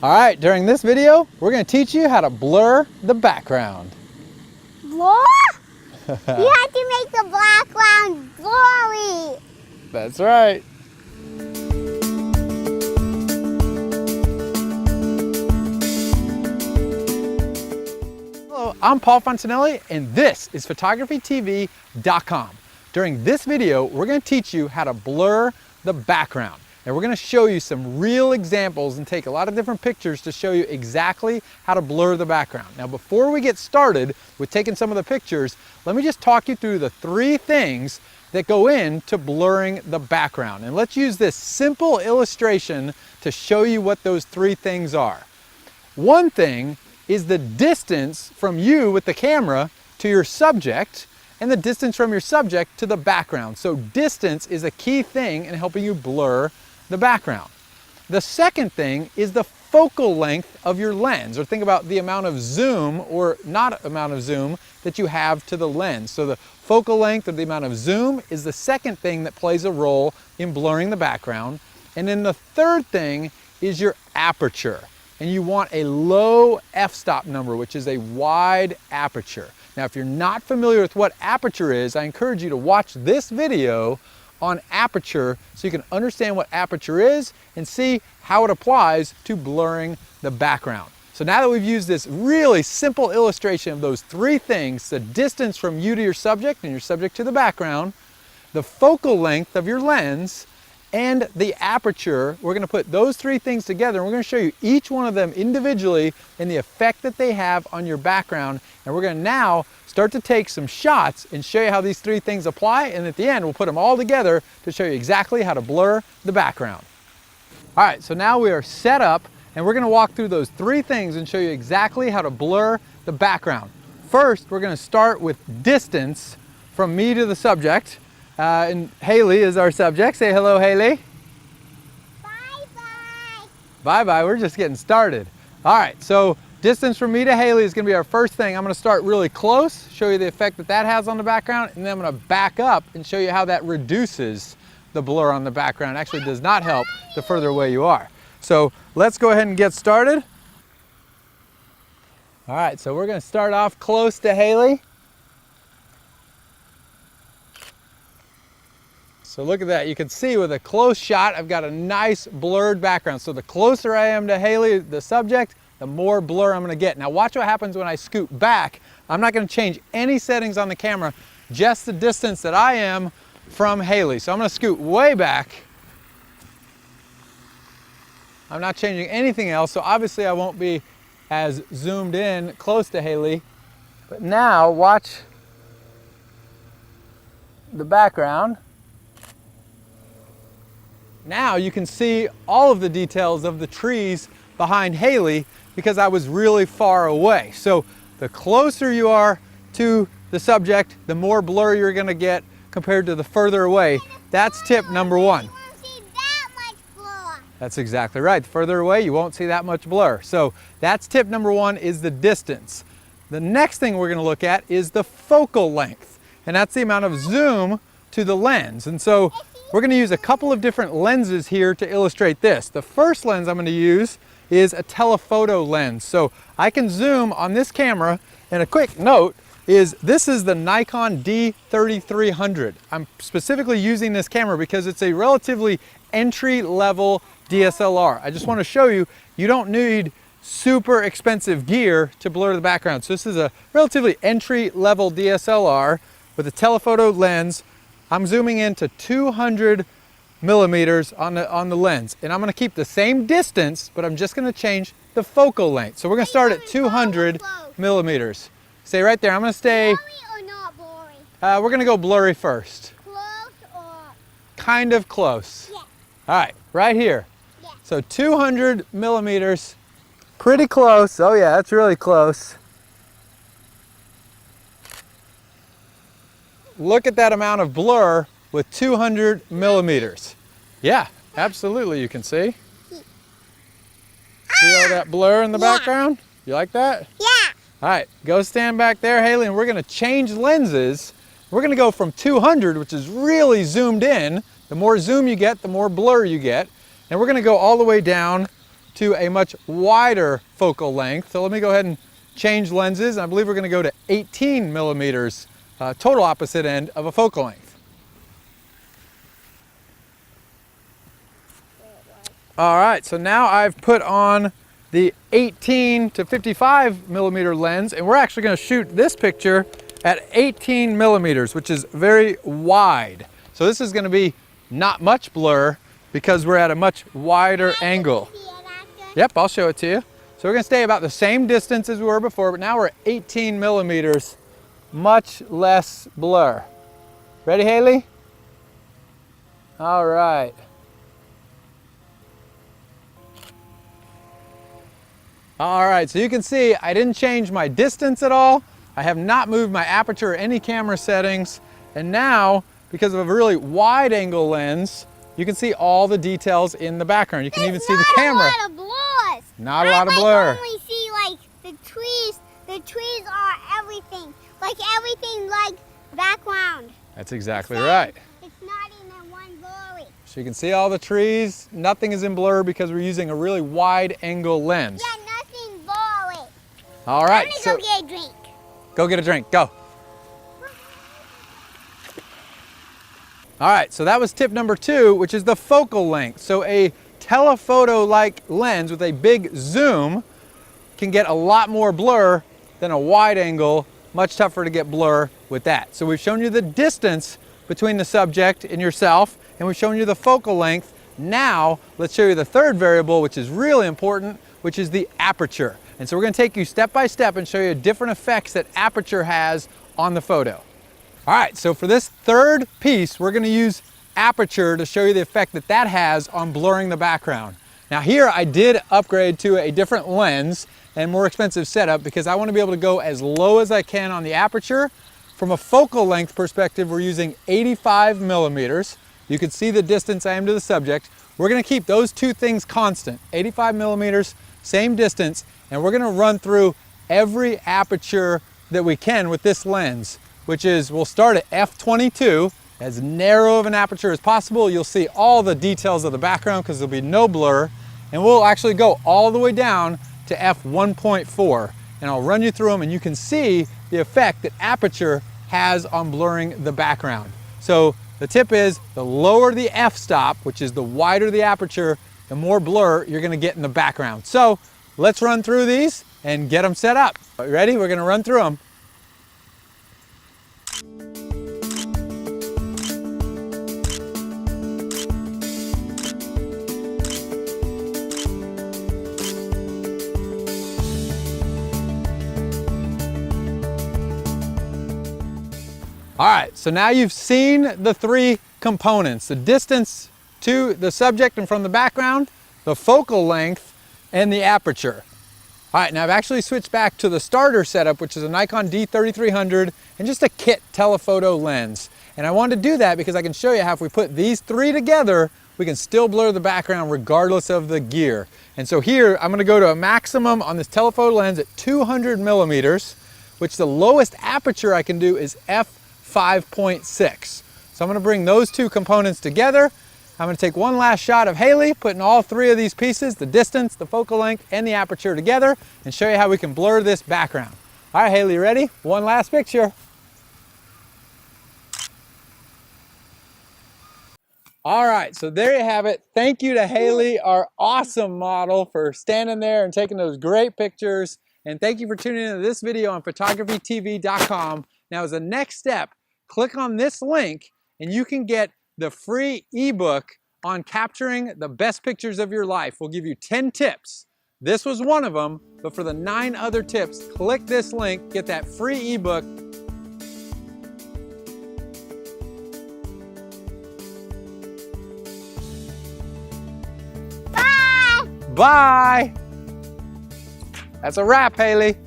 All right, during this video, we're going to teach you how to blur the background. Blur? You have to make the background blurry. That's right. Hello, I'm Paul Fontanelli, and this is photographytv.com. During this video, we're going to teach you how to blur the background. And we're going to show you some real examples and take a lot of different pictures to show you exactly how to blur the background. Now, before we get started with taking some of the pictures, let me just talk you through the 3 things that go into blurring the background. And let's use this simple illustration to show you what those 3 things are. One thing is the distance from you with the camera to your subject and the distance from your subject to the background. So distance is a key thing in helping you blur the background. The second thing is the focal length of your lens, or think about the amount of zoom or not amount of zoom that you have to the lens. So the focal length or the amount of zoom is the second thing that plays a role in blurring the background. And then the third thing is your aperture. And you want a low f-stop number, which is a wide aperture. Now, if you're not familiar with what aperture is, I encourage you to watch this video on aperture so you can understand what aperture is and see how it applies to blurring the background. So now that we've used this really simple illustration of those 3 things, the distance from you to your subject and your subject to the background, the focal length of your lens, and the aperture, we're going to put those 3 things together and we're going to show you each one of them individually and the effect that they have on your background. And we're going to now start to take some shots and show you how these 3 things apply, and at the end we'll put them all together to show you exactly how to blur the background. All right, so now we are set up and we're going to walk through those 3 things and show you exactly how to blur the background. First, we're going to start with distance from me to the subject. And Haley is our subject. Say hello, Haley. Bye-bye. Bye-bye, we're just getting started. All right, so distance from me to Haley is going to be our first thing. I'm going to start really close, show you the effect that that has on the background, and then I'm going to back up and show you how that reduces the blur on the background. Actually does not help the further away you are. So let's go ahead and get started. All right, so we're going to start off close to Haley. So look at that, you can see with a close shot, I've got a nice blurred background. So the closer I am to Haley, the subject, the more blur I'm gonna get. Now watch what happens when I scoot back. I'm not gonna change any settings on the camera, just the distance that I am from Haley. So I'm gonna scoot way back. I'm not changing anything else, so obviously I won't be as zoomed in close to Haley. But now watch the background. Now you can see all of the details of the trees behind Haley because I was really far away. So the closer you are to the subject, the more blur you're going to get compared to the further away. That's tip number 1. You won't see that much blur. That's exactly right. The further away, you won't see that much blur. So that's tip number 1, is the distance. The next thing we're going to look at is the focal length, and that's the amount of zoom to the lens. And so we're going to use a couple of different lenses here to illustrate this. The first lens I'm going to use is a telephoto lens. So I can zoom on this camera, and a quick note is this is the Nikon D3300. I'm specifically using this camera because it's a relatively entry-level DSLR. I just want to show you, you don't need super expensive gear to blur the background. So this is a relatively entry-level DSLR with a telephoto lens. I'm zooming into 200 millimeters on the lens, and I'm going to keep the same distance, but I'm just going to change the focal length. So we're going to start at 200 millimeters. Stay right there. I'm going to stay. Blurry or not blurry? We're going to go blurry first. Close or? Kind of close. Yeah. All right, right here. Yeah. So 200 millimeters, pretty close. Oh yeah, that's really close. Look at that amount of blur with 200 millimeters. Yeah, absolutely, you can see. See all that blur in the background? You like that? Yeah. All right, go stand back there, Haley, and we're gonna change lenses. We're gonna go from 200, which is really zoomed in. The more zoom you get, the more blur you get. And we're gonna go all the way down to a much wider focal length. So let me go ahead and change lenses. I believe we're going to go to 18 millimeters, total opposite end of a focal length. All right, so now I've put on the 18 to 55 millimeter lens, and we're actually going to shoot this picture at 18 millimeters, which is very wide. So this is going to be not much blur because we're at a much wider angle. Yep, I'll show it to you. So we're going to stay about the same distance as we were before, but now we're at 18 millimeters, much less blur. Ready, Haley? All right. All right, so you can see I didn't change my distance at all. I have not moved my aperture or any camera settings. And now, because of a really wide angle lens, you can see all the details in the background. You can even see the camera. Not a lot of blur. Not a lot of blur. I only see like the trees. The trees are everything. Like everything like background. That's exactly right. It's not even one blurry. So you can see all the trees. Nothing is in blur because we're using a really wide angle lens. Yeah, nothing blurry. All right. I'm gonna go get a drink. Go get a drink, go. All right, so that was tip number 2, which is the focal length. So a telephoto-like lens with a big zoom can get a lot more blur than a wide angle, much tougher to get blur with that. So we've shown you the distance between the subject and yourself, and we've shown you the focal length. Now, let's show you the third variable, which is really important, which is the aperture. And so we're gonna take you step by step and show you different effects that aperture has on the photo. All right, so for this third piece, we're gonna use aperture to show you the effect that that has on blurring the background. Now here I did upgrade to a different lens and more expensive setup because I want to be able to go as low as I can on the aperture. From a focal length perspective, we're using 85 millimeters. You can see the distance I am to the subject. We're gonna keep those two things constant, 85 millimeters, same distance, and we're gonna run through every aperture that we can with this lens, which is, we'll start at f22, as narrow of an aperture as possible. You'll see all the details of the background because there'll be no blur. And we'll actually go all the way down to f1.4. And I'll run you through them and you can see the effect that aperture has on blurring the background. So the tip is, the lower the f-stop, which is the wider the aperture, the more blur you're gonna get in the background. So let's run through these and get them set up. Are you ready? We're gonna run through them. All right, so now you've seen the three components: the distance to the subject and from the background, the focal length, and the aperture. All right, now I've actually switched back to the starter setup, which is a Nikon D3300 and just a kit telephoto lens. And I wanted to do that because I can show you how if we put these three together, we can still blur the background regardless of the gear. And so here, I'm gonna go to a maximum on this telephoto lens at 200 millimeters, which the lowest aperture I can do is f5.6. So I'm gonna bring those two components together. I'm gonna take one last shot of Haley, putting all three of these pieces, the distance, the focal length, and the aperture together, and show you how we can blur this background. All right, Haley, you ready? One last picture. All right, so there you have it. Thank you to Haley, our awesome model, for standing there and taking those great pictures. And thank you for tuning into this video on photographytv.com. Now, as a next step, click on this link and you can get the free ebook on capturing the best pictures of your life. We'll give you 10 tips. This was one of them, but for the 9 other tips, click this link, get that free ebook. Bye! Bye! That's a wrap, Haley.